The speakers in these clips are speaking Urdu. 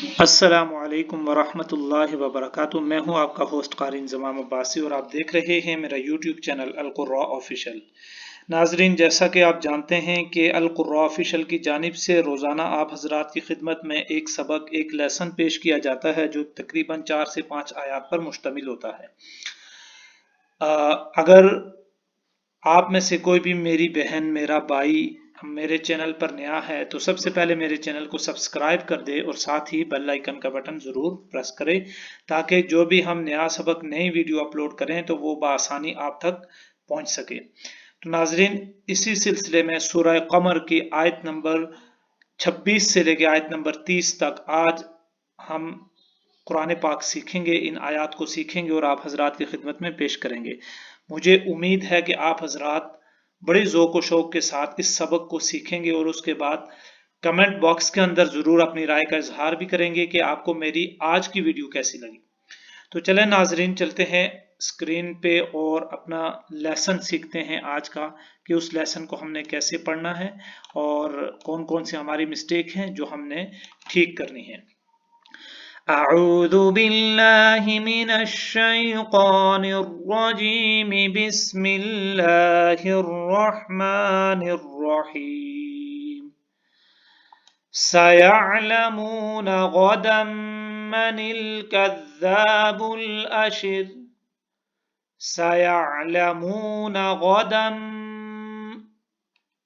السلام علیکم ورحمۃ اللہ وبرکاتہ۔ میں ہوں آپ کا ہوسٹ قاری انضمام عباسی اور آپ دیکھ رہے ہیں میرا یوٹیوب چینل القراء آفیشیل۔ ناظرین، جیسا کہ آپ جانتے ہیں کہ القراء آفیشیل کی جانب سے روزانہ آپ حضرات کی خدمت میں ایک سبق، ایک لیسن پیش کیا جاتا ہے جو تقریباً 4 سے 5 آیات پر مشتمل ہوتا ہے۔ اگر آپ میں سے کوئی بھی میری بہن، میرا بھائی میرے چینل پر نیا ہے تو سب سے پہلے میرے چینل کو سبسکرائب کر دے اور ساتھ ہی بیل آئیکن کا بٹن ضرور پریس کرے تاکہ جو بھی ہم نیا سبق، نئی ویڈیو اپلوڈ کریں تو وہ بآسانی آپ تک پہنچ سکے۔ تو ناظرین، اسی سلسلے میں سورہ قمر کی آیت نمبر 26 سے لے کے آیت نمبر 30 تک آج ہم قرآن پاک سیکھیں گے، ان آیات کو سیکھیں گے اور آپ حضرات کی خدمت میں پیش کریں گے۔ مجھے امید ہے کہ آپ حضرات بڑے ذوق و شوق کے ساتھ اس سبق کو سیکھیں گے اور اس کے بعد کمنٹ باکس کے اندر ضرور اپنی رائے کا اظہار بھی کریں گے کہ آپ کو میری آج کی ویڈیو کیسی لگی۔ تو چلیں ناظرین، چلتے ہیں اسکرین پہ اور اپنا لیسن سیکھتے ہیں آج کا، کہ اس لیسن کو ہم نے کیسے پڑھنا ہے اور کون کون سی ہماری مسٹیک ہیں جو ہم نے ٹھیک کرنی ہے۔ اعوذ باللہ من الشیطان الرجیم، بسم اللہ الرحمن الرحیم۔ سیعلمون غدا من الکذاب الاشر۔ سیعلمون غدا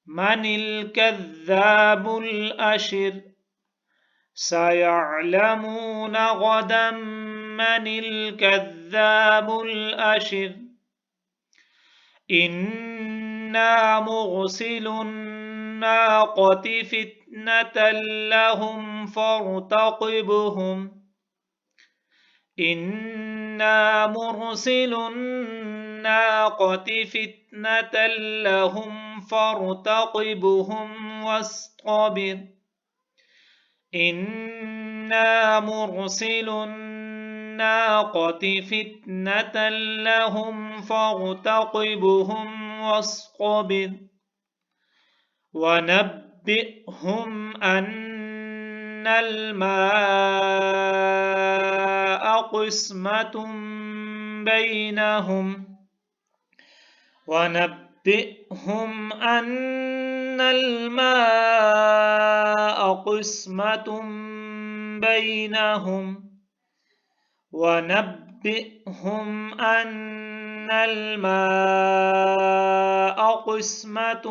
من الکذاب الاشر۔ سيعلمون غدا من الكذاب الأشر۔ إنا مرسل الناقة فتنة لهم فارتقبهم۔ إنا مرسل الناقة فتنة لهم فارتقبهم واصطبر۔ إنا مرسل الناقة فتنة لهم فارتقبهم واصطبر۔ ونبئهم أن الماء قسمة بينهم۔ ونبئهم أن الماء قسمة بينهم۔ ونبئهم أن الماء قسمة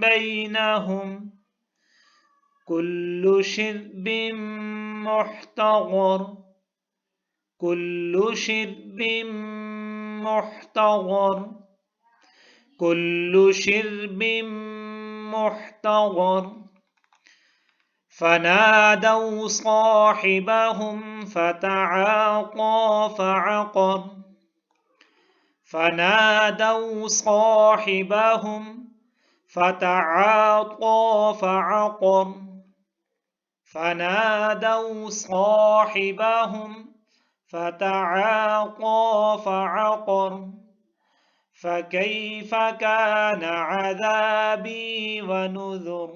بينهم كل شرب محتضر۔ كل شرب محتضر۔ كل شرب محتضر۔ فنادوا صاحبهم فتعاطى فعقر۔ فنادوا صاحبهم فتعاطى فعقر۔ فنادوا صاحبهم فتعاطى فعقر۔ فكيف كان عذابي ونذر۔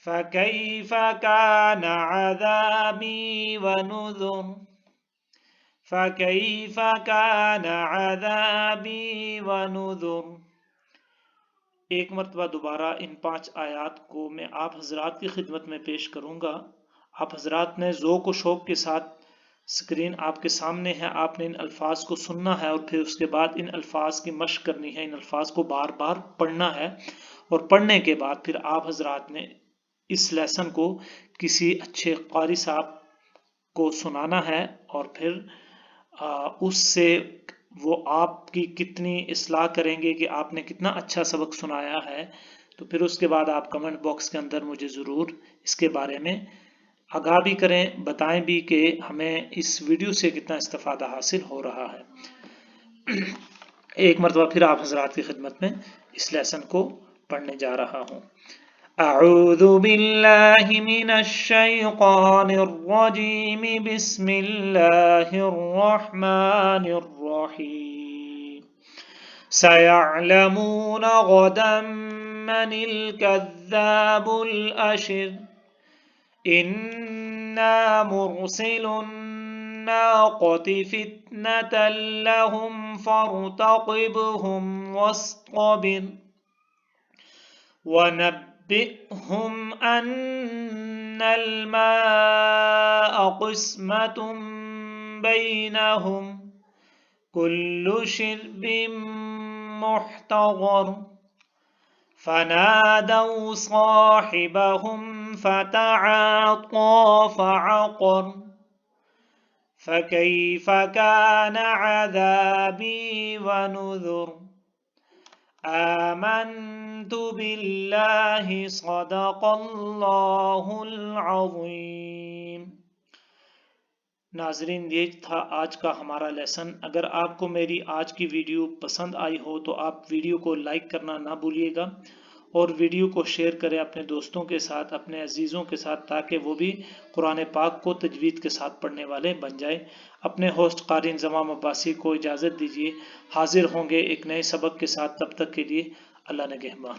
فكيف كان عذابي ونذر۔ فكيف كان عذابي ونذر۔ ایک مرتبہ دوبارہ ان 5 آیات کو میں آپ حضرات کی خدمت میں پیش کروں گا۔ آپ حضرات نے ذوق و شوق کے ساتھ، اسکرین آپ کے سامنے ہے، آپ نے ان الفاظ کو سننا ہے اور پھر اس کے بعد ان الفاظ کی مشق کرنی ہے، ان الفاظ کو بار بار پڑھنا ہے اور پڑھنے کے بعد پھر آپ حضرات نے اس لیسن کو کسی اچھے قاری صاحب کو سنانا ہے اور پھر اس سے وہ آپ کی کتنی اصلاح کریں گے کہ آپ نے کتنا اچھا سبق سنایا ہے۔ تو پھر اس کے بعد آپ کمنٹ باکس کے اندر مجھے ضرور اس کے بارے میں آگاہ بھی کریں، بتائیں بھی کہ ہمیں اس ویڈیو سے کتنا استفادہ حاصل ہو رہا ہے۔ ایک مرتبہ پھر آپ حضرات کی خدمت میں اس لیسن کو پڑھنے جا رہا ہوں۔ اعوذ باللہ من الشیطان الرجیم، بسم اللہ الرحمن الرحیم۔ سیعلمون غدا من الکذاب الاشر۔ إنا مرسل الناقة فتنة لهم فارتقبهم واصطبر ونبئهم أن الماء قسمة بينهم كل شرب محتضر فنادوا صاحبهم فتعاطى فعقر فكيف كان عذابي ونذر آمنت بالله صدق اللہ العظیم۔ ناظرین، یہ تھا آج کا ہمارا لیسن۔ اگر آپ کو میری آج کی ویڈیو پسند آئی ہو تو آپ ویڈیو کو لائک کرنا نہ بھولیے گا، اور ویڈیو کو شیئر کریں اپنے دوستوں کے ساتھ، اپنے عزیزوں کے ساتھ، تاکہ وہ بھی قرآن پاک کو تجوید کے ساتھ پڑھنے والے بن جائیں۔ اپنے ہوسٹ قاری انضمام عباسی کو اجازت دیجیے، حاضر ہوں گے ایک نئے سبق کے ساتھ، تب تک کے لیے اللہ نگہبان۔